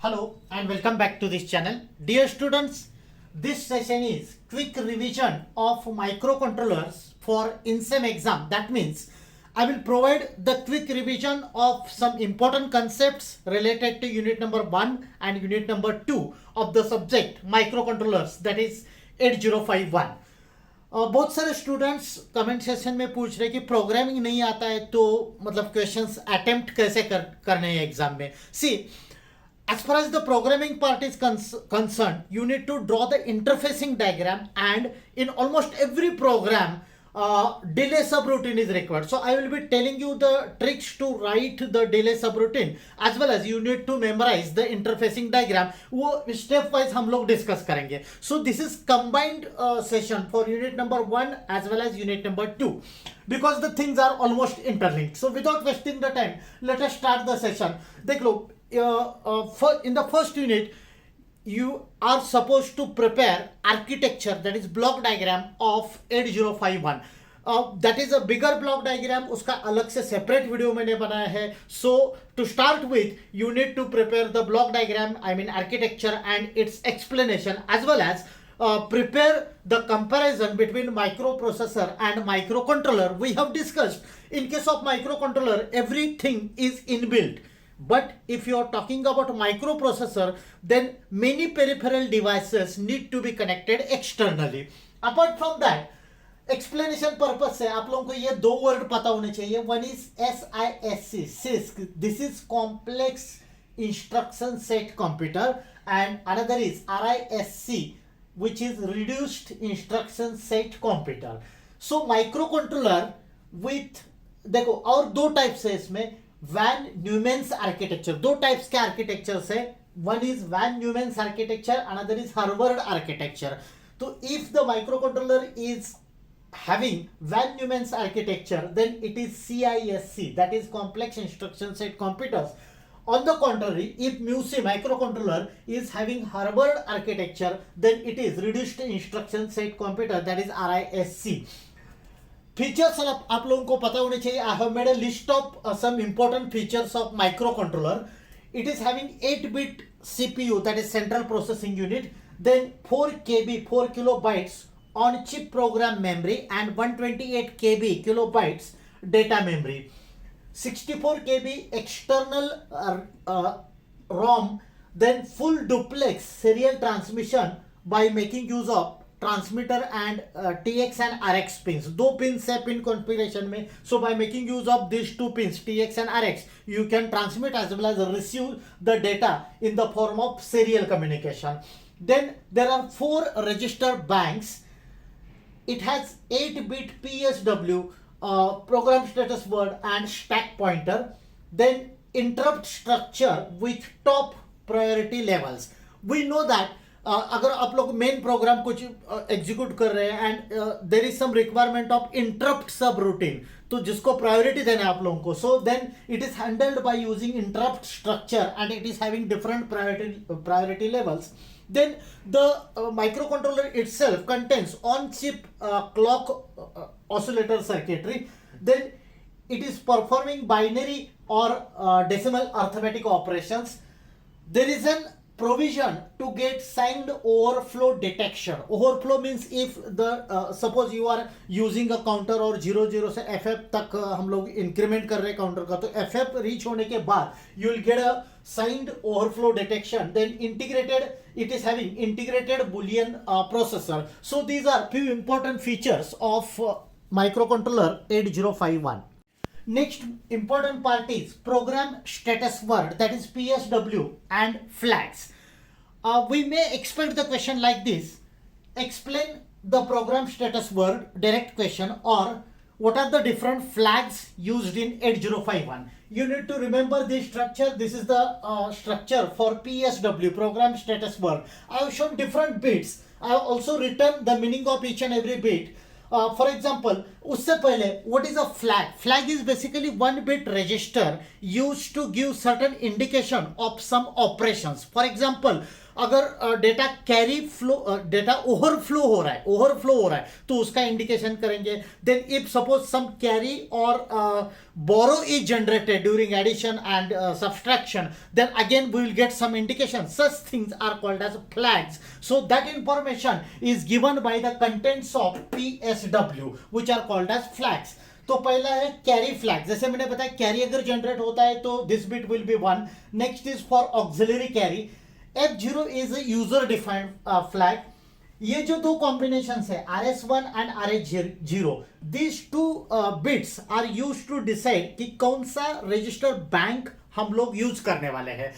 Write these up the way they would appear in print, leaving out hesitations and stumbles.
Hello and welcome back to this channel. Dear students, this session is quick revision of microcontrollers for INSEM exam. That means I will provide the quick revision of some important concepts related to unit number 1 and unit number 2 of the subject microcontrollers, that is 8051. बहुत सारे students comment session में पूछ रहे कि programming नहीं आता है तो मतलब क्वेश्चंस अटेम्प्ट कैसे करने हैं एग्जाम में. सी, as far as the programming part is concerned, you need to draw the interfacing diagram, and in almost every program delay subroutine is required. So I will be telling you the tricks to write the delay subroutine, as well as you need to memorize the interfacing diagram. वो step wise हम लोग discuss करेंगे. So this is combined session for unit number 1 as well as unit number 2, because the things are almost interlinked. So without wasting the time, let us start the session. देख लो, in the first unit you are supposed to prepare architecture, that is block diagram of 8051. That is a bigger block diagram, उसका अलग से separate video मैंने बनाया है. So to start with, you need to prepare the block diagram, I mean architecture and its explanation, as well as prepare the comparison between microprocessor and microcontroller. We have discussed in case of microcontroller everything is inbuilt. But if you are talking about microprocessor, then many peripheral devices need to be connected externally. Apart from that, explanation purpose से आप लोगों को ये दो word पता होने चाहिए. One is SISC, CISC. This is complex instruction set computer, and another is RISC, which is reduced instruction set computer. So microcontroller with, देखो और दो टाइप्स है इसमें. वैन न्यूमेंस आर्किटेक्चर, दो टाइप्स के आर्किटेक्चर है. One is Von Neumann's architecture, another is Harvard architecture. तो if the microcontroller is having Van Neumann architecture, then it is CISC, that is complex instruction set computers. On the contrary, if MUSI microcontroller is having Harvard architecture, then it is reduced instruction set computer, that is RISC. Features आप लोगों को पता होने चाहिए. I have made a list of some important features of microcontroller. It is having 8-bit CPU, that is central processing unit, then 4 KB 4 kilobytes on chip program memory, and 128 KB kilobytes data memory, 64 KB external ROM, then full duplex serial transmission by making use of transmitter and TX and RX pins. दो pins है pin configuration में. So by making use of these two pins, TX and RX, you can transmit as well as receive the data in the form of serial communication. Then there are 4 register banks. It has 8-bit PSW, program status word and stack pointer. Then interrupt structure with top priority levels. We know that अगर आप लोग main program कुछ execute कर रहे हैं and there is some requirement of interrupt subroutine, तो जिसको priority देना है आप लोगों को, so then it is handled by using interrupt structure and it is having different priority levels. Then the microcontroller itself contains on-chip clock oscillator circuitry. Then it is performing binary or decimal arithmetic operations. There is an provision to get signed overflow detection. Overflow means if the suppose you are using a counter और 00 से FF तक हम लोग increment कर रहे हैं counter का, तो FF रीच होने के बाद you will get a signed overflow detection. Then integrated, it is having integrated Boolean processor. So these are few important features of microcontroller 8051. Next important part is program status word, that is PSW and flags. We may expect the question like this: explain the program status word, direct question, or what are the different flags used in 8051. You need to remember this structure. This is the structure for PSW, program status word. I have shown different bits. I have also written the meaning of each and every bit. For example, उससे पहले what is a flag? Flag is basically 1-bit register used to give certain indication of some operations. For example, अगर data carry flow, data overflow हो रहा है तो उसका indication करेंगे. Then if suppose some carry और borrow is generated during addition and subtraction, then again we will get some indication. Such things are called as flags. So that information is given by the contents of PSW, which are called as flags. तो पहला है carry flag. जैसे मैंने बताया carry अगर generate होता है तो this bit will be 1. Next is for auxiliary carry. F0 is a user defined flag. ये जो दो कॉम्बिनेशन है RS1 and RH0, these two bits are used to decide कि कौन सा रजिस्टर बैंक हम लोग यूज करने वाले हैं.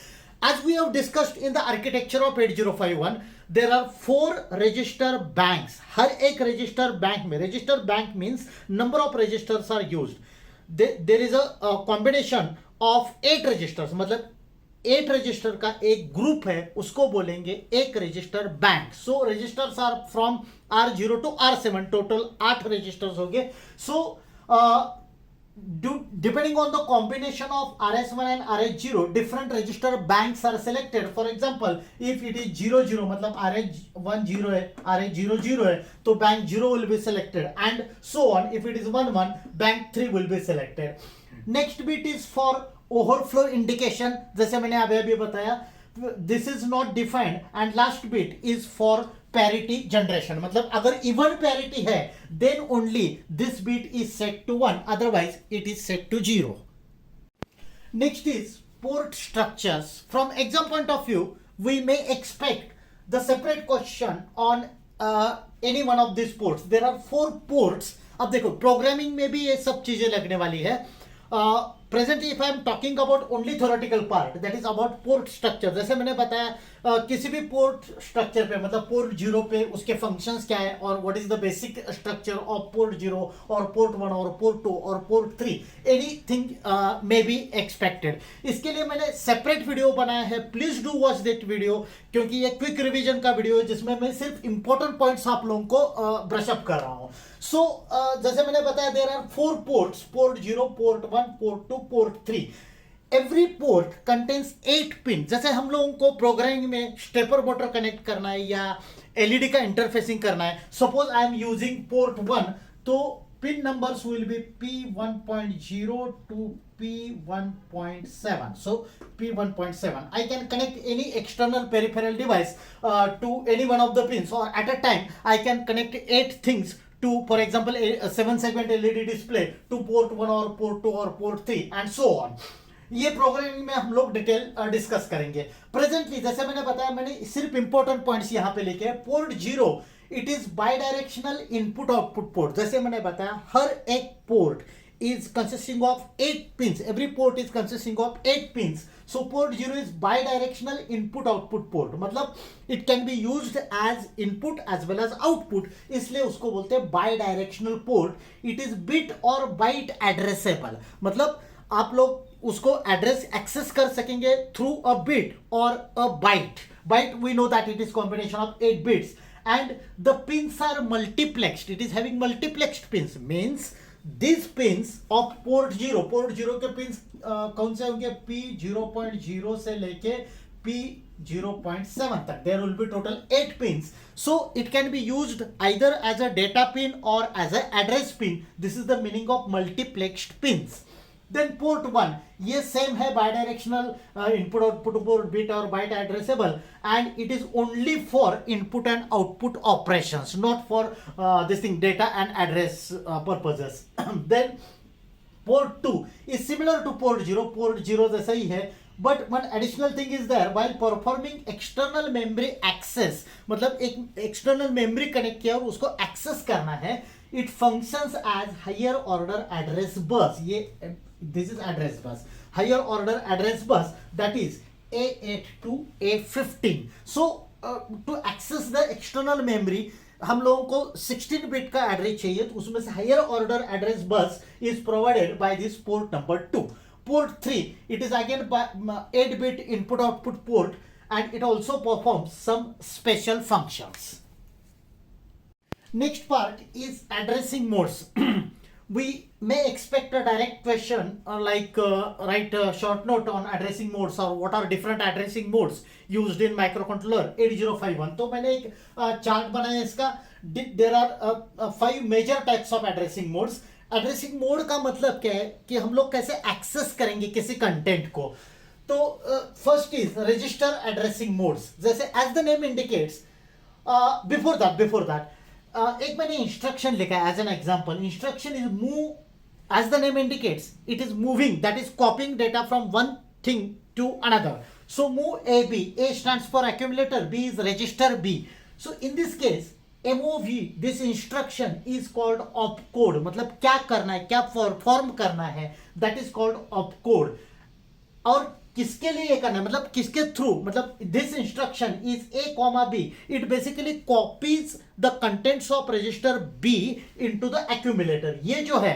As we have discussed in the architecture of 8051, there are 4 register banks. हर एक register bank में, register bank means number of registers are used. There is a combination of 8 registers. मतलब 8 register का एक ग्रुप है, उसको बोलेंगे एक register bank. So registers are from R0 to R7, total 8 registers हो गए. सो depending on the combination of RS1 and RH0, different register banks are selected. For example, if it is 00, मतलब RH1 0 है, RH0 0 है, तो bank 0 will be selected, and so on. If it is 11, bank 3 will be selected. Next bit is for overflow indication. जैसे मैंने अभी बताया, this is not defined. And last bit is for parity generation. मतलब अगर even parity है, then only this bit is set to 1, otherwise it is set to 0. Next is port structures. From exam point of view, we may expect the separate question on any one of these ports. There are 4 ports. अब देखो programming में भी ये सब चीजें लगने वाली है. Presently, if I am talking about only theoretical part, that is about port structure. जैसे मैंने बताया किसी भी पोर्ट स्ट्रक्चर पे, मतलब पोर्ट 0 पे उसके फंक्शंस क्या है और what is the basic structure of port 0 और पोर्ट 1 और पोर्ट 2 और port 3, anything may be expected. इसके लिए मैंने सेपरेट वीडियो बनाया है. Please do watch that video, क्योंकि ये क्विक रिवीजन का वीडियो है जिसमें मैं सिर्फ इंपॉर्टेंट पॉइंट्स आप लोगों को ब्रश अप कर रहा हूँ. सो जैसे मैंने बताया, there are 4 ports, port 0, port 1, port 2, port 3. Every port contains 8 pin. जैसे हम लोगों को प्रोग्रामिंग में स्टेपर मोटर कनेक्ट करना है या एलईडी का इंटरफेसिंग करना है. Suppose I am using port 1, तो pin numbers will be P1.0 to P1.7. So P1.7. I can connect any external peripheral device to any one of the pins, or at a time I can connect 8 things to, for example, a 7-segment LED display to port 1 or port 2 or port 3 and so on. ये programming में हम लोग detail discuss करेंगे. Presently जैसे मैंने बताया, मैंने सिर्फ इंपॉर्टेंट पॉइंट्स यहाँ पे लिखे हैं. Port 0 it is by directional input output port. जैसे मैंने बताया, हर एक port is consisting of 8 pins. Every port is consisting of 8 pins. So port 0 is bidirectional input output port. मतलब it can be used as input as well as output. इसलिए उसको बोलते हैं bidirectional port. It is bit or byte addressable. मतलब आप लोग उसको address access कर सकेंगे थ्रू अ बिट और a byte. Byte, we know that it is combination of 8 bits, and the pins are multiplexed. It is having multiplexed pins, means these pins of port 0 के pins कौन से होंगे? P0.0 से लेके P0.7 तक. There will be total 8 pins. So it can be used either as a data pin or as a address pin. This is the meaning of multiplexed pins. Then port 1, ये same है, bidirectional input output port, bit और byte addressable, and it is only for input and output operations, not for this thing data and address purposes. Then port 2 is similar to port 0. Port 0 जैसा ही है, but one additional thing is there. While performing external memory access, मतलब एक external memory connect किया और उसको access करना है, it functions as higher order address bus. ये this is address bus, higher order address bus, that is A8 to A15. So to access the external memory, हम लोगों को 16 बिट का एड्रेस चाहिए, तो उसमें से higher order address bus is provided by this port number 2. Port 3, it is again 8 bit input output port, and it also performs some special functions. Next part is addressing modes. we may expect a direct question write a short note on addressing modes or what are different addressing modes used in microcontroller 8051. तो मैंने एक chart बनाया इसका. There are 5 major types of addressing modes. Addressing mode का मतलब क्या है कि हम लोग कैसे एक्सेस करेंगे किसी कंटेंट को. तो first is register addressing modes. जैसे as the name indicates, before that एक मैंने इंस्ट्रक्शन लिखा है as an example. Instruction is move, as the name indicates it is moving, that is copying data from one thing to another. So move A B, A stands for accumulator, B is register B. So in this case MOV, this instruction is called opcode. मतलब क्या करना है, क्या form करना है, that is called opcode. और किसके लिए करना है, मतलब किसके थ्रू, मतलब this instruction is A comma B. It basically copies the contents of register B into the accumulator. ये जो है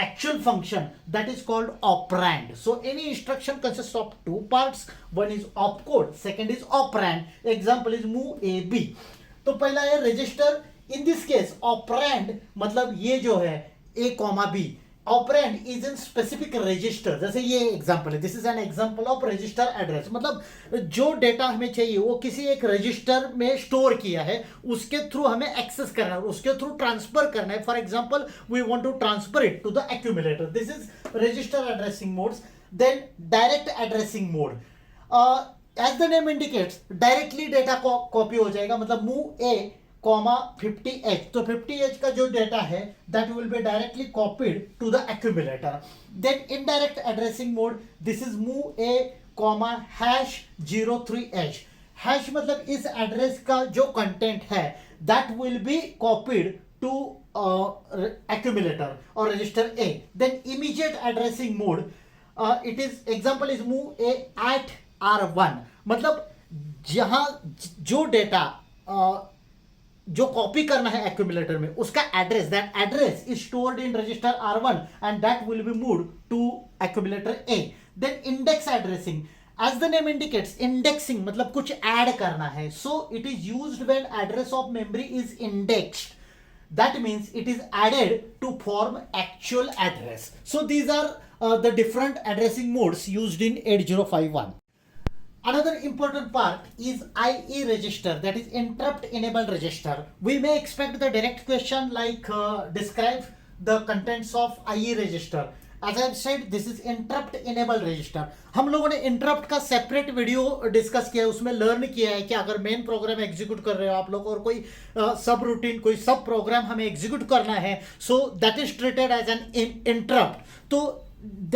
actual function, that is called operand. So any instruction consists of two parts. One is opcode, second is operand. Example is move a b. तो पहला है register. In this case operand मतलब ये जो है A comma B, operand is in specific register. जैसे ये example है, this is an example of register address. मतलब जो डेटा हमें चाहिए वो किसी एक रजिस्टर में स्टोर किया है, उसके थ्रू हमें एक्सेस करना है, उसके थ्रू ट्रांसफर करना है. For example we want to transfer it to the accumulator. This is register addressing modes. Then direct addressing mode. As the name indicates directly data copy हो जाएगा. मतलब मूव ए कॉमा 50H, तो 50H का जो data है that will be directly copied to the accumulator. Then indirect addressing mode, this is move A comma hash 03H. Hash मतलब इस address का जो कंटेंट है that will be copied to accumulator और register A. Then immediate addressing mode, it is example is move A at R1. मतलब जहां जो data जो कॉपी करना है एक्यूमुलेटर में उसका address, that address is stored in register R1 and that will be moved to accumulator A. Then index addressing, as the name indicates indexing मतलब कुछ ऐड करना है. So it is used when address of memory is indexed. That means it is added to form actual address. So these are the different addressing modes used in 8051. Another important part is IE register, that is interrupt enable register. We may expect the direct question like describe the contents of IE register. As I said, this is interrupt enable register. हम लोगों ने interrupt का separate video discuss किया है, उसमें learn किया है कि अगर मेन प्रोग्राम एग्जीक्यूट कर रहे हो आप लोग और कोई सब रूटीन कोई सब प्रोग्राम हमें एग्जीक्यूट करना है, so that is treated as an interrupt. तो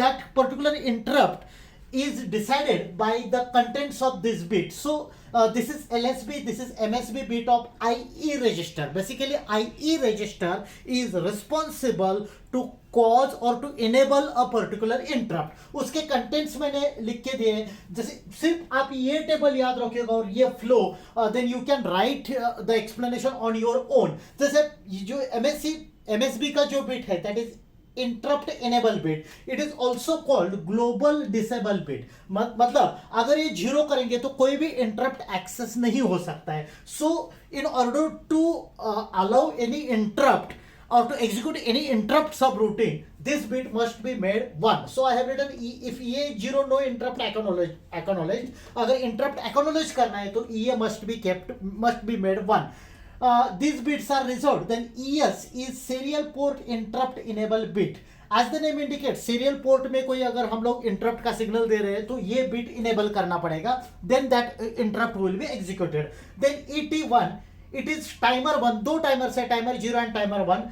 that particular interrupt is decided by the contents of this bit. So this is LSB, this is MSB bit of IE register. Basically IE register is responsible to cause or to enable a particular interrupt. उसके contents मैंने लिख के दिए. जैसे सिर्फ आप ये table याद रखिएगा और ये flow, then you can write the explanation on your own. जैसे जो MSB का जो बिट है that is interrupt enable bit, it is also called global disable bit. मतलब अगर ये जीरो करेंगे तो कोई भी इंटरप्ट एक्सेस नहीं हो सकता है. So in order to allow any interrupt or to execute any interrupt subroutine, this bit must be made 1. So I have written if EA0 no interrupt acknowledged. अगर interrupt acknowledge करना है तो EA must be made 1. These bits are resolved. Then ES is serial port interrupt enable bit. As the name indicates, serial port में कोई अगर हम लोग interrupt का signal दे रहे हैं तो ये bit enable करना पड़ेगा. Then that interrupt will be executed. Then ET1, it is timer 1. दो timers है, timer 0 and timer 1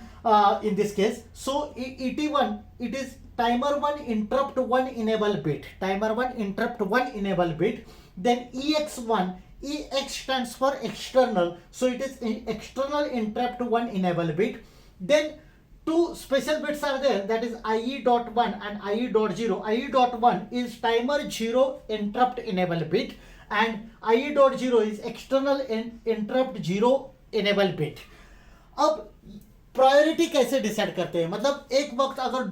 in this case. So ET1, it is timer 1 interrupt 1 enable bit. Timer 1 interrupt 1 enable bit. Then EX1, EX stands for external. So it is external interrupt 1 enable bit. Then two special bits are there, that is IE.1 and IE.0. IE.1 is timer 0 interrupt enable bit and IE.0 is external interrupt 0 enable bit. अब priority कैसे decide करते हैं, मतलब एक वक्त अगर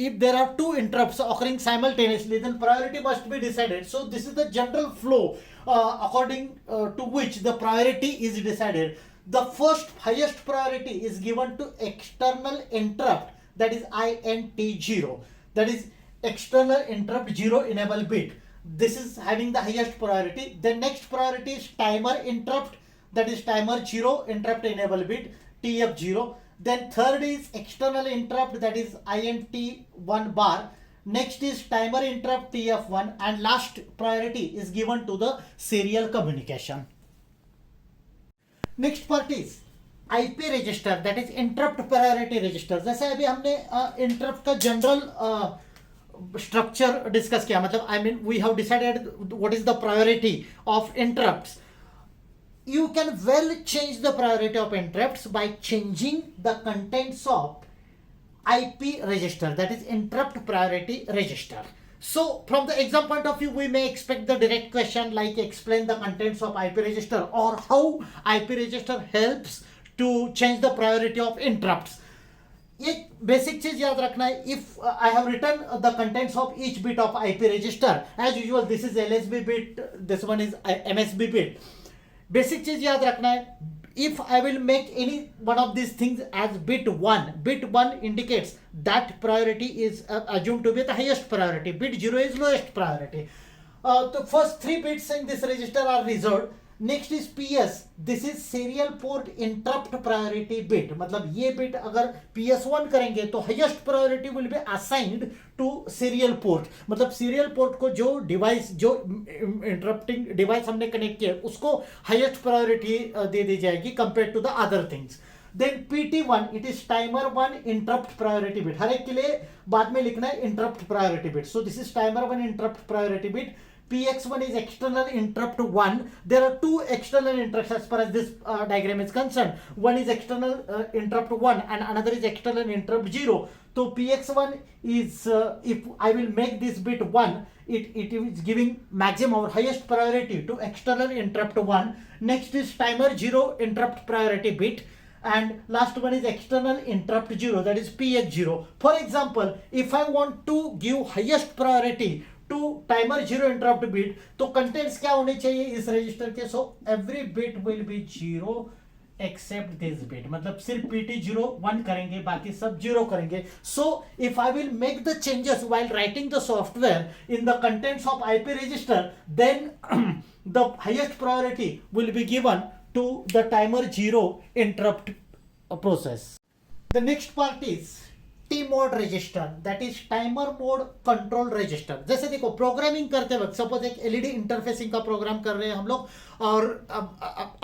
if there are two interrupts occurring simultaneously, then priority must be decided. So this is the general flow according to which the priority is decided. The first highest priority is given to external interrupt that is INT0, that is external interrupt 0 enable bit. This is having the highest priority. The next priority is timer interrupt, that is timer 0 interrupt enable bit, TF0. Then third is external interrupt, that is INT1 bar. Next is timer interrupt TF1, and last priority is given to the serial communication. Next part is IP register, that is interrupt priority register. जैसे अभी हमने interrupt का general structure discuss किया, मतलब I mean we have decided what is the priority of interrupts. You can well change the priority of interrupts by changing the contents of IP register, that is interrupt priority register. So from the exam point of view, we may expect the direct question like explain the contents of IP register or how IP register helps to change the priority of interrupts. एक basic चीज याद रखना है, if I have written the contents of each bit of IP register as usual, this is LSB bit, this one is MSB bit. Basic चीज याद रखना है, if I will make any one of these things as bit 1 indicates that priority is assumed to be the highest priority, bit 0 is lowest priority. The first 3 bits in this register are reserved. Next is PS, this is serial port interrupt priority bit. मतलब ये bit अगर PS1 करेंगे तो highest priority will be assigned to serial port. मतलब serial port को जो device, जो interrupting device हमने कनेक्ट किया उसको highest priority दे दी जाएगी compared to the other things. Then PT1, it is timer 1 interrupt priority bit. हर एक के लिए बाद में लिखना है interrupt priority bit. So this is timer 1 interrupt priority bit. PX1 is external interrupt 1. There are 2 external interrupts as far as this diagram is concerned. One is external interrupt 1 and another is external interrupt 0. So PX1 is, if I will make this bit 1, it is giving maximum or highest priority to external interrupt 1. Next is timer 0 interrupt priority bit. And last one is external interrupt 0, that is PX0. For example, if I want to give highest priority to timer 0 interrupt bit, तो contents क्या होने चाहिए इस register के? So every bit will be 0 except this bit, मतलब सिर्फ PT 0 1 करेंगे, बाकी सब 0 करेंगे. So if I will make the changes while writing the software in the contents of IP register, then the highest priority will be given to the timer 0 interrupt process. The next part is T mode register, that is timer mode control register. जैसे देखो programming करते वक्त suppose एक LED interfacing का programme कर रहे हैं हम लोग, और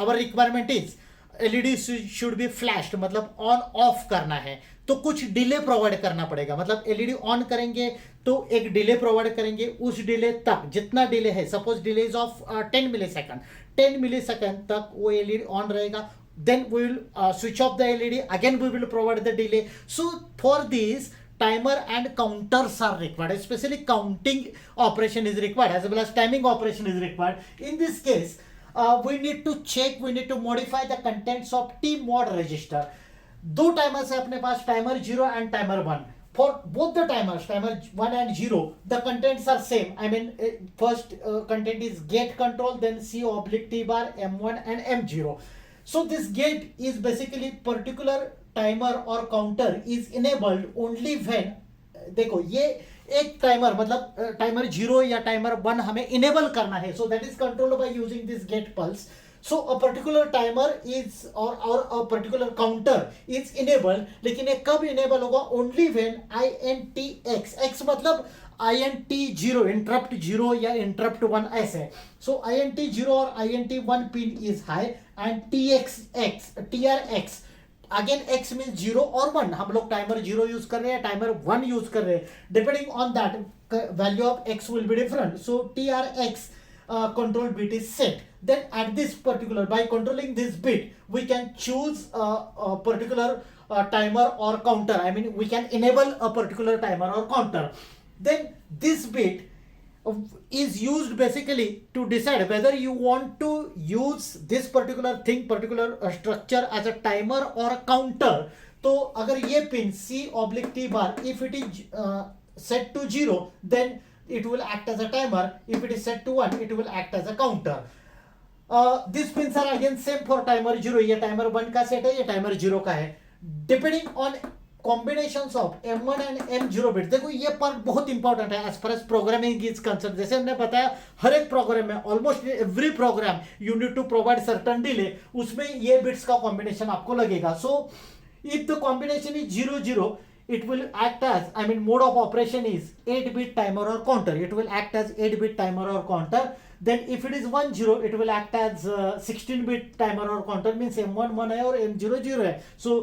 our requirement is LED should be flashed, मतलब ऑन ऑफ करना है, तो कुछ डिले प्रोवाइड करना पड़ेगा. मतलब एलईडी ऑन करेंगे तो एक डिले प्रोवाइड करेंगे, उस डिले तक जितना डिले है, suppose delay is of 10 millisecond, 10 millisecond तक वो एलईडी ऑन रहेगा. Then we will switch off the LED, again we will provide the delay. So for this, timer and counters are required, especially counting operation is required as well as timing operation is required. In this case, we need to check, we need to modify the contents of T mod register. दो timers है अपने पास, timer 0 and timer 1. For both the timers, timer 1 and 0, the contents are same. I mean, first content is gate control, then C/T bar, M1 and M0. So this gate is basically particular timer or counter is enabled only when, देखो ये एक timer मतलब timer 0 या timer 1 हमें enable करना है, so that is controlled by using this gate pulse. So a particular timer is or a particular counter is enabled, लेकिन ये कब इनेबल होगा? Only when INTX, X मतलब INT0 interrupt 0 या interrupt 1 ऐसे. So INT0 और INT1 pin is high and TRX, again X means 0 और 1. हम लोग टाइमर 0 यूज कर रहे हैं, टाइमर 1 यूज कर रहे हैं, depending on that value of X will be different. So TRX control bit is set. Then at this particular, by controlling this bit, we can choose a particular timer or counter. I mean, we can enable a particular timer or counter. Then this bit is used basically to decide whether you want to use this particular thing, particular structure as a timer or a counter. तो अगर ये pin C/T bar, if it is set to 0, then it will act as a timer. If it is set to 1, it will act as a counter. These pins are again same for timer 0. ये timer 1 का set है, ये timer 0 का है. Depending on combinations of M1 and M0 bit. देखो ये part बहुत important है as far as programming is concerned. जैसे हमने बताया हर एक प्रोग्राम में, almost every program you need to provide certain delay, उसमें ये बिट्स का कॉम्बिनेशन आपको लगेगा। So if the combination is 0 0, it will act as, I mean mode of operation is 8-bit timer or counter. It will act as 8-bit timer or counter. Then if it is 1 0, it will act as 16-bit timer or counter, means M1 1 है और M0 0 है, so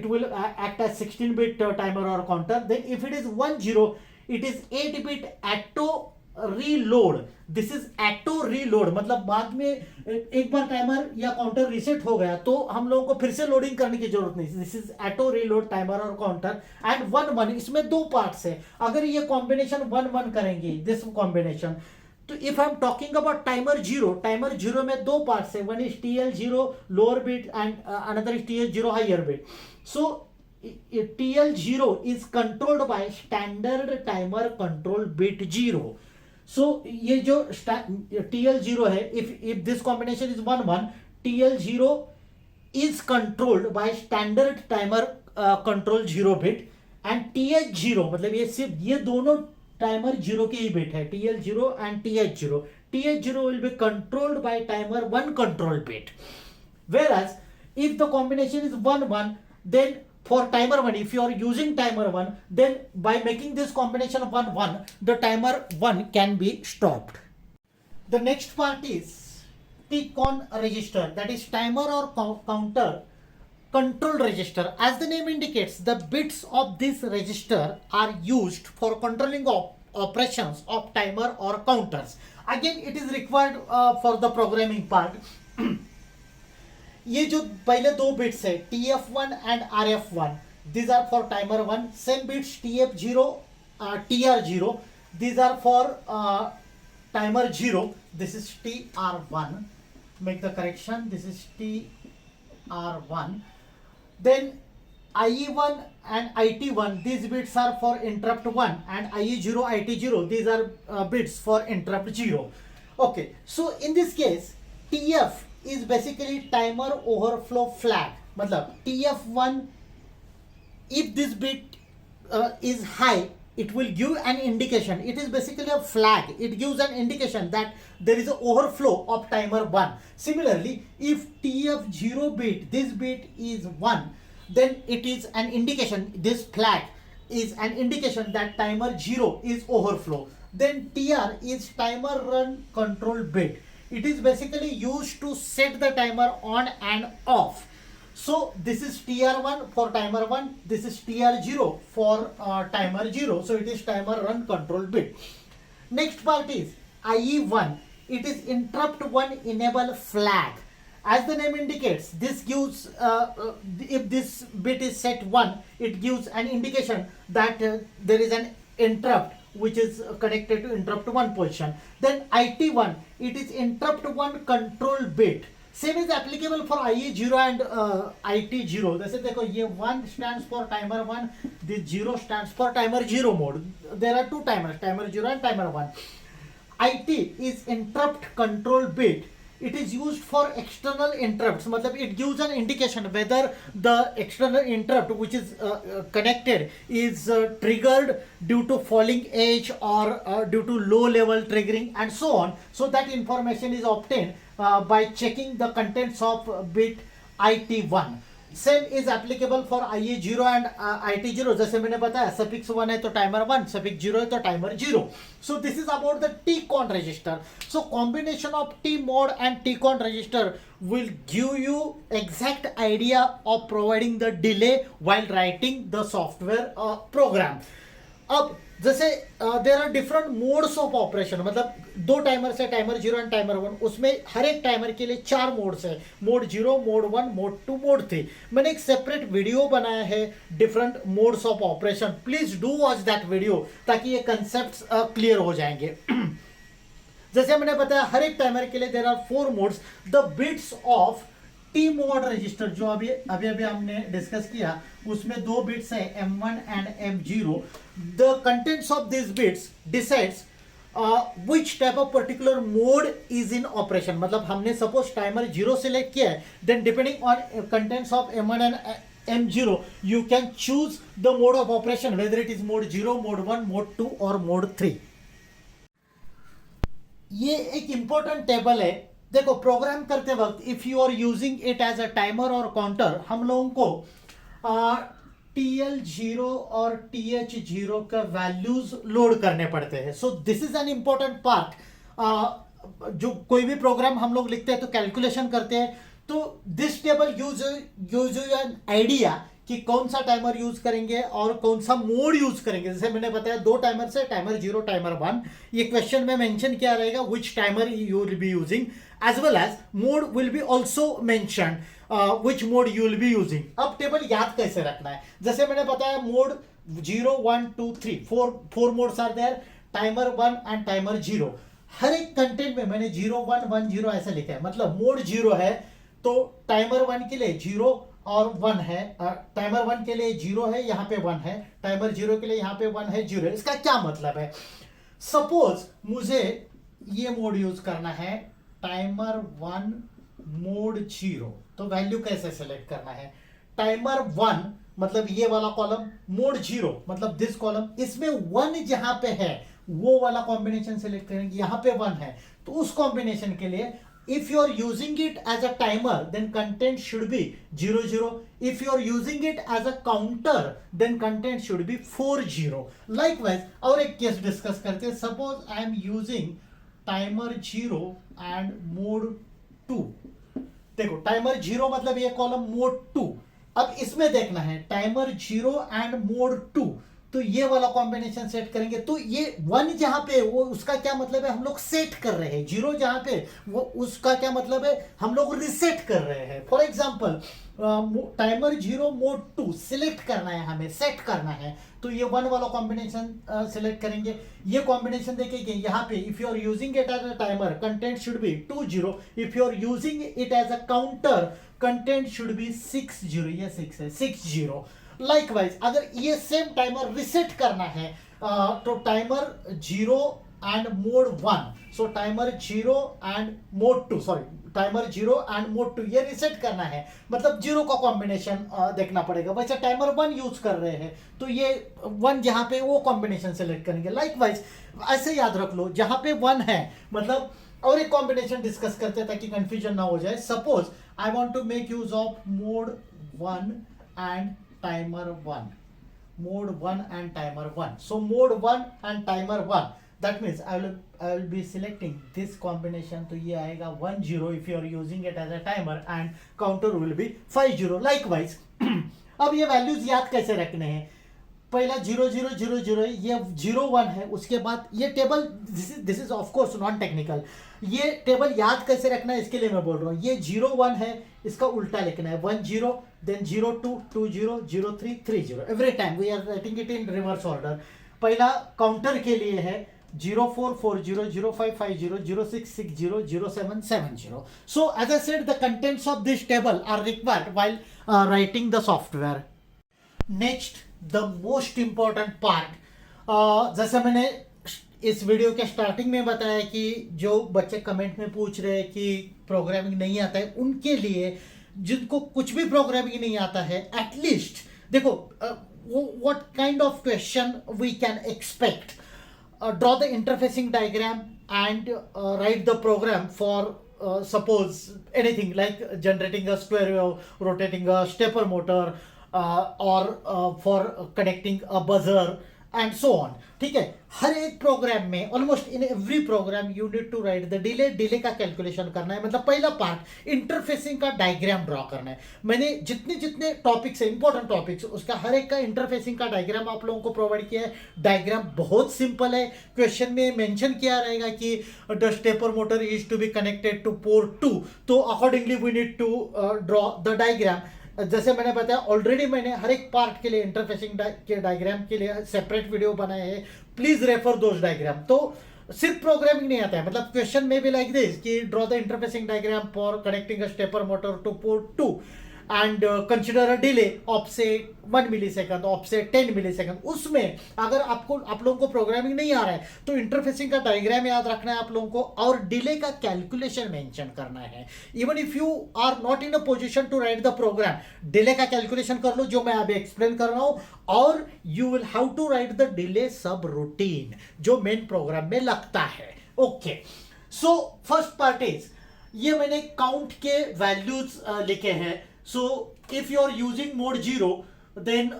it will act as 16-bit timer or counter. Then if it is 1 0, it is 8-bit auto reload. This is auto reload, मतलब बाद में एक बार timer या counter reset हो गया तो हम लोगों को फिर से लोडिंग करने की जरूरत नहीं। This is auto reload timer और काउंटर। एंड 1 1, इसमें दो पार्ट्स है। अगर ये कॉम्बिनेशन 1 1 करेंगे, दिस कॉम्बिनेशन, तो if I am talking about timer zero में दो पार्ट्स है। One is TL0 lower bit and another is TL0 higher bit. So TL0 is controlled by standard timer control bit 0. So ये जो TL0 है, if this combination is 1 1, TL0 is controlled by standard timer control 0 bit, and TH0 मतलब ये सिर्फ ये दोनों timer 0 के ही bit है, TL0 and TH0. TH0 will be controlled by timer 1 control bit, whereas if the combination is 1 1, then for timer 1, if you are using timer 1, then by making this combination of 1 1, the timer 1 can be stopped. The next part is TCON register, that is timer or counter control register. As the name indicates, the bits of this register are used for controlling operations of timer or counters. Again, it is required for the programming part. ये जो पहले दो bits है TF1 and RF1, these are for timer 1. Same bits TF0, TR0, these are for timer 0. This is TR1. Make the correction. This is TR1. Then IE1 and IT1, these bits are for interrupt 1, and IE0, IT0, these are bits for interrupt 0. Okay, so in this case TF is basically timer overflow flag. मतलब TF1, if this bit is high, it will give an indication. It is basically a flag. It gives an indication that there is an overflow of timer 1. Similarly, if TF0 bit, this bit is 1, then it is an indication, this flag is an indication that timer 0 is overflow. Then TR is timer run control bit. It is basically used to set the timer on and off. So this is TR1 for timer 1, this is TR0 for timer 0. So it is timer run control bit. Next part is IE1. It is interrupt 1 enable flag. As the name indicates, this gives, if this bit is set 1, it gives an indication that there is an interrupt which is connected to interrupt 1 position. Then IT1, it is interrupt 1 control bit. Same is applicable for IE0 and IT0. जैसे देखो ये 1 stands for timer 1, this 0 stands for timer 0 mode. There are two timers, timer 0 and timer 1. IT is interrupt control bit. It is used for external interrupts. मतलब it gives an indication whether the external interrupt which is connected is triggered due to falling edge or due to low level triggering and so on. So that information is obtained by checking the contents of bit IT1. Same is applicable for IE0 and IT0. जैसे मैंने बताया suffix 1 है तो timer 1, suffix 0 है तो timer 0. So this is about the TCON register. So combination of T mode and TCON register will give you exact idea of providing the delay while writing the software program. अब जैसे there are different modes of operation, मतलब दो timers है, timer 0 and timer 1. उसमें हर एक timer के लिए 4 modes है, मोड 0, मोड 1, मोड 2, मोड 3. मैंने एक सेपरेट वीडियो बनाया है different modes of operation. Please do watch that video ताकि ये कंसेप्ट क्लियर हो जाएंगे. जैसे मैंने बताया हर एक टाइमर के लिए there are 4 modes. The bits of T mode register जो अभी हमने डिस्कस किया उसमें 2 बिट्स है M1 and M0. The contents of this bits decides which type of particular mode is in operation. मतलब हमने सपोज टाइमर 0 सेलेक्ट किया है, then depending on contents of M1 and M0, you can choose the mode of operation, whether it is mode 0, mode 1, mode 2 or mode 3. ये एक important table है. देखो, program करते वक्त if you are using it as a timer और counter, हम लोगों को TL0 और TH0 का वैल्यूज लोड करने पड़ते हैं. सो this is an important part. जो कोई भी प्रोग्राम हम लोग लिखते हैं तो कैलकुलेशन करते हैं, तो this table use an idea कि कौन सा टाइमर यूज करेंगे और कौन सा मोड यूज करेंगे. जैसे मैंने बताया, दो टाइमर से, टाइमर 0, टाइमर 1. ये क्वेश्चन में मेंशन किया रहेगा which timer you will be using, as well as mode will be also mention which mode you will be using. अब टेबल याद कैसे रखना है, जैसे मैंने बताया, mode 0, 1, 2, 3, 4 modes are there, timer 1 and timer 0. हर एक कंटेंट में मैंने 0, 1, 1, 0 ऐसा लिखा है. मतलब मोड 0 है तो टाइमर 1 के लिए 0 और 1 है, टाइमर 1 के लिए 0 है, यहाँ पे 1 है, टाइमर 0 के लिए यहाँ पे 1 है, 0 है. इसका क्या मतलब है? सपोज मुझे ये मोड यूज करना है, टाइमर 1 मोड 0, तो वैल्यू कैसे सेलेक्ट करना है? टाइमर 1 मतलब ये वाला कॉलम, मोड 0 मतलब दिस कॉलम, इसमें 1 जहां पे है वो वाला कॉम्बिनेशन सेलेक्ट करेंगे. यहां पे 1 है तो उस कॉम्बिनेशन के लिए if you are using it as a timer, then content should be 0, 0. If you are using it as a counter, then content should be 4, 0. Likewise, और एक केस डिस्कस करते हैं. Suppose I am using timer 0 and mode 2. देखो, timer 0 मतलब ये column, mode 2. अब इसमें देखना है टाइमर 0 एंड मोड 2, तो ये वाला कॉम्बिनेशन सेट करेंगे. तो ये 1 जहां पे, वो उसका क्या मतलब है, हम लोग सेट कर रहे हैं. 0 जहां पे, वो उसका क्या मतलब है, हम लोग रिसेट कर रहे हैं. For example, timer 0 mode 2 select करना है, हमें सेट करना है, तो ये 1 वाला कॉम्बिनेशन सिलेक्ट करेंगे. ये कॉम्बिनेशन देखेंगे यहाँ पे, if you are using it as a timer, content should be 2, 0. If you are using it as a counter, content should be 6, 0. ये 6 है, 6, 0. लाइकवाइज अगर ये सेम टाइमर रिसेट करना है, तो timer 0 and mode 1, so timer 0 and mode 2, sorry, timer 0 and mode 2 ये reset करना है, मतलब 0 का कॉम्बिनेशन देखना पड़ेगा. वैसे टाइमर 1 यूज कर रहे हैं तो ये 1 जहां पे, वो कॉम्बिनेशन सेलेक्ट करेंगे. लाइकवाइज ऐसे याद रख लो, जहां पे 1 है मतलब, और एक कॉम्बिनेशन डिस्कस करते हैं ताकि कंफ्यूजन ना हो जाए. Suppose I want to make use of mode 1 and timer 1, mode 1 and timer 1. So mode 1 and timer 1, that means I will be selecting this combination. तो ये आएगा 1, 0 if you are using it as a timer, and counter will be 5, 0. Likewise, अब ये values याद कैसे रखने हैं? पहला 0, 0, 0, 0 है, ये 0, 1 है. उसके बाद ये table, this is of course non technical. ये टेबल याद कैसे रखना है इसके लिए मैं बोल रहा हूँ. ये 0, 1 है, इसका उल्टा लिखना है, 1, 0, then 0, 2, 2, 0, 0, 3, 3, 0. Every time we are writing it in reverse order. पहला काउंटर के लिए है 0, 4, 4, 0, 0, 5, 5, 0, 0, 6, 6, 0, 0, 7, 7, 0. So as I said, the contents of this table are required while writing the software. Next, the most important part, जैसे मैंने इस video के starting में बताया कि जो बच्चे कमेंट में पूछ रहे हैं कि प्रोग्रामिंग नहीं आता है, उनके लिए, जिनको कुछ भी प्रोग्रामिंग नहीं आता है, एटलीस्ट देखो what kind of question we can expect. Draw the interfacing diagram and write the program for suppose anything like generating a square wave, rotating a stepper motor, or for connecting a buzzer and so on. ठीक है, हर एक program में, almost in every program you need to write the delay का calculation करना है. मतलब पहला part interfacing का डायग्राम ड्रॉ करना है. मैंने जितने टॉपिक्स है, इंपॉर्टेंट टॉपिक्स, उसका हर एक का इंटरफेसिंग का डायग्राम आप लोगों को प्रोवाइड किया है. डायग्राम बहुत सिंपल है. क्वेश्चन में मेंशन किया रहेगा कि the stepper motor is to be connected to port 2, तो accordingly we need to draw the diagram. जैसे मैंने बताया, ऑलरेडी मैंने हर एक पार्ट के लिए इंटरफेसिंग के डायग्राम के लिए सेपरेट वीडियो बनाए हैं. Please refer those diagram. तो सिर्फ प्रोग्रामिंग नहीं आता है, मतलब क्वेश्चन में भी लाइक दिस कि draw the interfacing diagram for connecting a stepper motor to port 2. And consider a delay of से 1 मिलीसेकंड, ऑफ से 10 मिलीसेकंड। उसमें अगर आप लोगों को प्रोग्रामिंग नहीं आ रहा है तो इंटरफेसिंग का डायग्राम याद रखना है आप लोगों को, और डिले का कैलकुलेशन मेंशन करना है। Even if you are not in a position to write the program, delay का कैलकुलेशन कर लो जो मैं अभी एक्सप्लेन कर रहा हूं, और you will have to write the delay subroutine जो मेन प्रोग्राम में लगता है। Okay, so first part is, ये मैंने काउंट के वैल्यूज लिखे हैं। So if you are using mode 0 then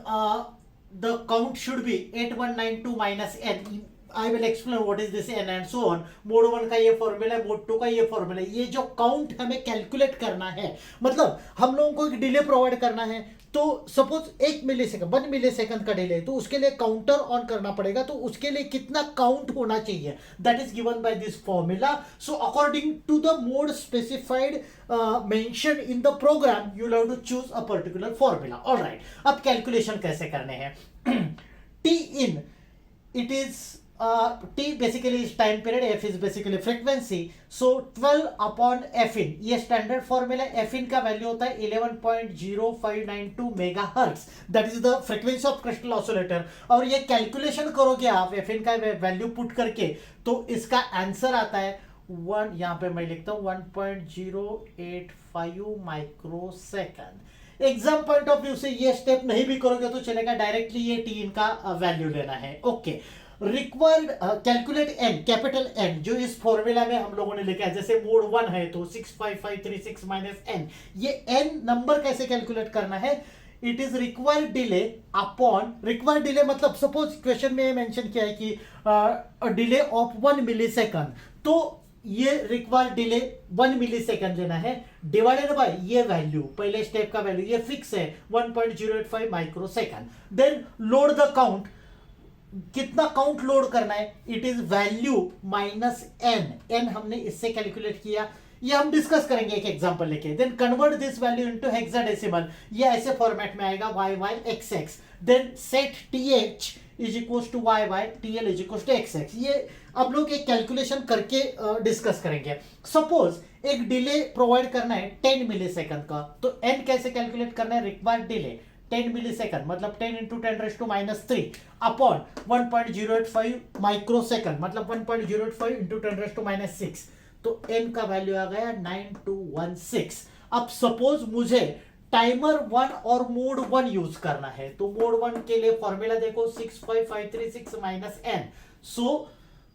the count should be 8192 minus n. I will explain what is this n and so on. Mode 1 का ये formula है, mode 2 का ये फॉर्मूला है। ये जो काउंट हमें कैलकुलेट करना है, मतलब हम लोगों को एक डिले प्रोवाइड करना है, तो सपोज 1 मिलीसेकंड 1 मिलीसेकंड का डिले, तो उसके लिए काउंटर ऑन करना पड़ेगा, तो उसके लिए कितना काउंट होना चाहिए, that is given by this formula. So according to the mode specified mention in the program you have to choose a particular formula. Alright, अब कैलकुलेशन कैसे करने हैं। T in, it is t basically is time period, f is basically frequency, so 12 upon f in, ये standard formula. f in का value होता है 11.0592 megahertz, that is the frequency of crystal oscillator. और ये calculation करोगे आप f in का value put करके, तो इसका आंसर आता है वन, यहाँ पे मैं लिखता हूँ 1.085 microsecond. Exam point of view से ये स्टेप नहीं भी करोगे तो चलेगा, डायरेक्टली ये टी इन का वैल्यू लेना है। Okay, required calculate N, capital N, जो इस फॉर्मूला में हम लोगों ने लिखा है। जैसे मोड 1 है तो 65536 माइनस एन, ये एन नंबर कैसे कैलकुलेट करना है, it is required delay upon, required delay मतलब सपोज क्वेश्चन में मेंशन किया है कि डिले ऑफ 1 मिलीसेकंड, तो ये रिक्वायर्ड डिले 1 मिलीसेकंड लेना है, डिवाइडेड बाय ये वैल्यू, पहले स्टेप का वैल्यू ये फिक्स है 1.085 microsecond. Then load the count, कितना काउंट लोड करना है, it is value minus N, N हमने इससे कैलकुलेट किया, ये हम डिस्कस करेंगे एक एग्जांपल लेके। Then convert this value into hexadecimal, ये ऐसे फॉर्मेट में आएगा YYXX। Then set TH is equals to YY, TL is equals to XX। ये अब लोग एक कैलकुलेशन करके डिस्कस करेंगे। सपोज एक डिले प्रोवाइड करना है 10 मिलीसेकंड का, तो n कैसे कैलकुलेट करना है, रिक्वायर्ड डिले 10 मिलीसेकंड मतलब 10 into 10⁻³ अपॉन 1.085 माइक्रोसेकंड मतलब 1.085 into 10⁻⁶, तो n का वैल्यू आ गया 9216। अब सपोज मुझे टाइमर 1 और मोड 1 यूज करना है, तो मोड 1 के लिए फॉर्मूला देखो 65536 minus n, so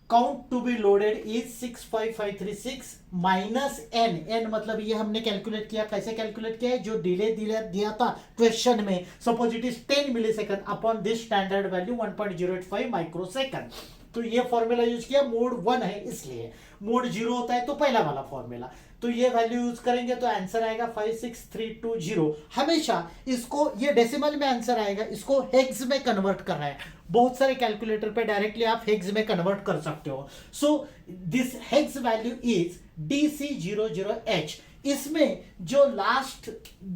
count to be loaded is 65536 minus n, n मतलब ये हमने कैलकुलेट किया, कैसे कैलकुलेट किया है, जो डिले दिया था क्वेश्चन में, suppose it is 10 millisecond upon this standard value 1.085 microsecond, तो ये फॉर्मूला यूज किया, मोड 1 है इसलिए। मोड 0 होता है तो पहला वाला फॉर्मूला, तो ये वैल्यू यूज करेंगे तो आंसर आएगा 56320। हमेशा इसको, ये डेसिमल में आंसर आएगा, इसको हेक्स में कन्वर्ट करना है। बहुत सारे कैलकुलेटर पे डायरेक्टली आप हेक्स में कन्वर्ट कर सकते हो। So this hex value is DC00H। इसमें जो लास्ट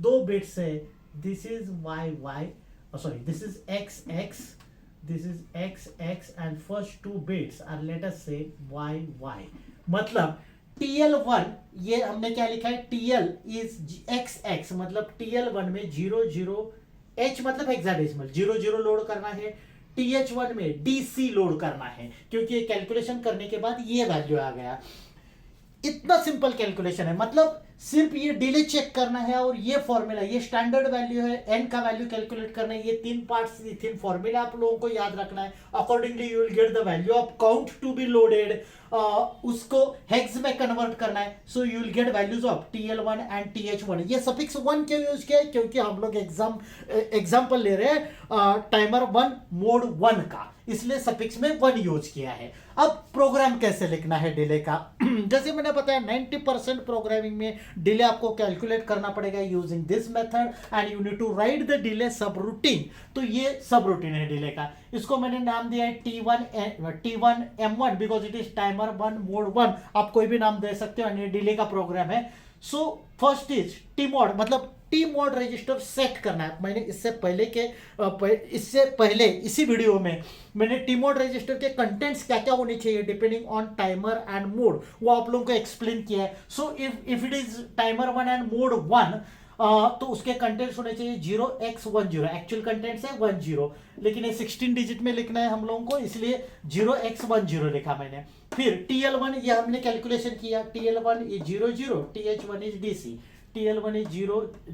2 बिट्स है, this is YY, sorry this is XX, this is XX and first 2 bits are let us say YY, मतलब TL1, ये हमने क्या लिखा है, TL is XX मतलब TL1 में 00H मतलब हेक्साडेसिमल 00 लोड करना है, TH1 में DC लोड करना है, क्योंकि ये कैलकुलेशन करने के बाद ये वैल्यू आ गया। इतना सिंपल कैलकुलेशन है, मतलब सिर्फ ये डिले चेक करना है और ये फॉर्मूला, ये स्टैंडर्ड वैल्यू है, n का वैल्यू कैलकुलेट करना है। ये 3 पार्ट्स, 3 फॉर्मूला आप लोगों को याद रखना है। Accordingly you will get the value of count to be loaded, उसको हेक्स में कन्वर्ट करना है, so you will get values of TL1 and TH1। ये सफिक्स 1 क्यों यूज किया है, क्योंकि हम लोग एग्जांपल ले रहे हैं टाइमर 1 मोड 1 का, इसलिए सफिक्स में 1 यूज किया है। अब प्रोग्राम कैसे लिखना है डिले का, जैसे मैंने बताया 90% प्रोग्रामिंग में डिले आपको कैलकुलेट करना पड़ेगा using this method and you need to write the delay subroutine. तो ये सब रूटीन है डिले का, इसको मैंने नाम दिया है T1M1 because it is timer 1 mode 1, आप कोई भी नाम दे सकते हो, ये डिले का प्रोग्राम है। So first is T mod, मतलब टी मॉड रजिस्टर सेट करना है। मैंने इससे पहले इसी वीडियो में मैंने टी मॉड रजिस्टर के कंटेंट्स क्या क्या होने चाहिए depending on timer and mode, वो आप लोगों को एक्सप्लेन किया है। So if it is timer 1 and mode 1, तो उसके कंटेंट्स होने चाहिए 0x10, एक्चुअल कंटेंट्स है 10, लेकिन ये 16 डिजिट में लिखना है हम लोगों को, इसलिए 0x10 लिखा मैंने। फिर TL1 ये हमने कैलकुलेशन किया, TL1 is 00, TH1 is DC, TL1 is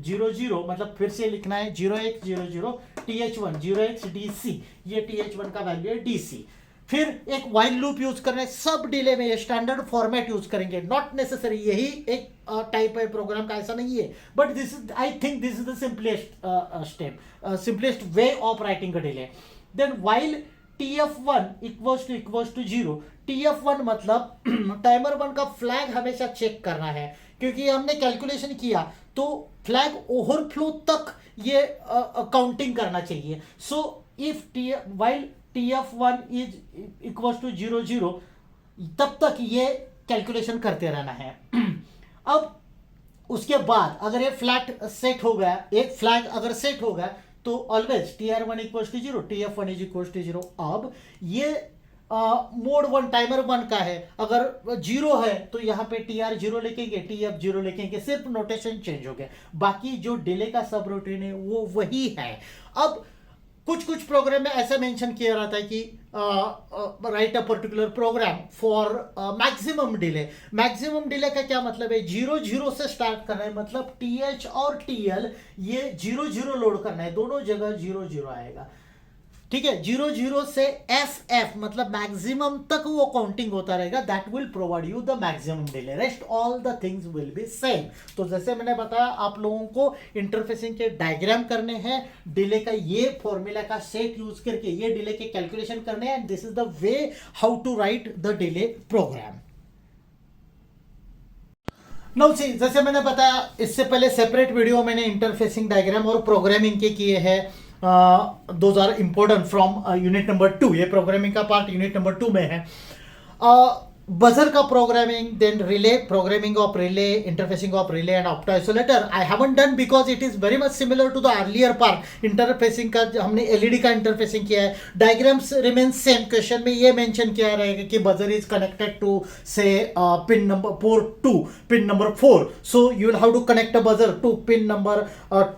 000, मतलब फिर से लिखना है 0x00, TH1 0x DC, ये TH1 का वैल्यू है DC। फिर एक वाइल लूप यूज करना है, सब डिले में ये स्टैंडर्ड फॉर्मेट यूज करेंगे, नॉट नेसेसरी यही एक टाइप है प्रोग्राम का, ऐसा नहीं है, but this is, I think this is the simplest step, simplest way of writing a delay. Then while TF1 equals to 0, TF1 मतलब टाइमर 1 का फ्लैग हमेशा चेक करना है, क्योंकि हमने कैलकुलेशन किया तो फ्लैग ओवरफ्लो तक ये काउंटिंग करना चाहिए। So if while TF1 is equals to 00, तब तक ये कैलकुलेशन करते रहना है। अब उसके बाद अगर ये फ्लैग सेट हो गया, एक फ्लैग अगर सेट हो गया, तो always TR1 equals to 0, TF1 is equals to 0। अब ये मोड 1 टाइमर 1 का है, अगर 0 है तो यहाँ पे TR0 लिखेंगे, TF0 लिखेंगे, सिर्फ नोटेशन चेंज हो गया, बाकी जो डिले का सब रूटीन है वो वही है। अब कुछ प्रोग्राम में ऐसा मेंशन किया रहता है कि write a particular program for maximum delay. Maximum delay का क्या मतलब है, 00 से स्टार्ट करना है, मतलब TH और TL ये 00 लोड करना है, दोनों जगह 00 आएगा, ठीक है। 00 से FF मतलब मैक्सिमम तक वो काउंटिंग होता रहेगा, that will provide you the maximum delay, rest all the things will be same. तो जैसे मैंने बताया आप लोगों को इंटरफेसिंग के डायग्राम करने हैं, डिले का ये फॉर्मूला का सेट यूज करके ये डिले के कैलकुलेशन करने हैं, this is the way how to write the delay program. No see, जैसे मैंने बताया इससे पहले सेपरेट वीडियो मैंने इंटरफेसिंग डायग्राम और प्रोग्रामिंग के किए हैं, those are important from unit number 2, ये प्रोग्रामिंग का पार्ट यूनिट नंबर 2 में है। बजर का programming, then relay, programming of relay, interfacing of relay and opto isolator I haven't done because it is very much similar to the earlier part. Interfacing का हमने LED का interfacing किया है, diagrams remain same. Question में ये mention किया रहेगा कि बजर इज कनेक्टेड टू से pin number port 2, pin number 4, so you will have to connect a buzzer to pin number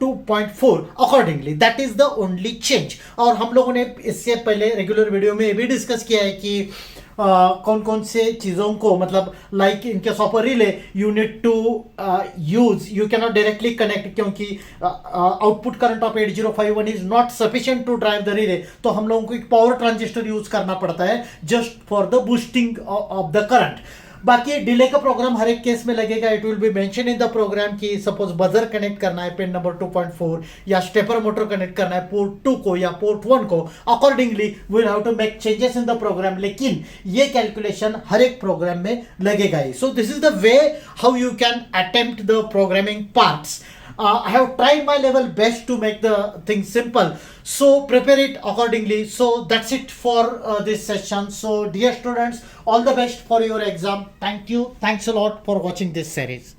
2.4 accordingly, that is the only change. और हम लोगों ने इससे पहले रेगुलर वीडियो में ये भी डिस्कस किया है कि कौन कौन से चीज़ों को, मतलब like in case of a relay you need to use, you can not directly connect, क्योंकि output current of 8051 is not sufficient to drive the relay, तो हम लोगों को एक पावर ट्रांजिस्टर यूज करना पड़ता है just for the boosting of the current. बाकी डिले का प्रोग्राम हर एक केस में लगेगा, it will be mention in the program कि सपोज बजर कनेक्ट करना है पिन नंबर 2.4 या स्टेपर मोटर कनेक्ट करना है पोर्ट 2 को या पोर्ट 1 को, accordingly we will have to make changes in the program, लेकिन ये कैलकुलेशन हर एक प्रोग्राम में लगेगा ही। So this is the way how you can attempt the programming parts. I have tried my level best to make the thing simple, so prepare it accordingly. So that's it for this session. So dear students, all the best for your exam. Thank you, thanks a lot for watching this series.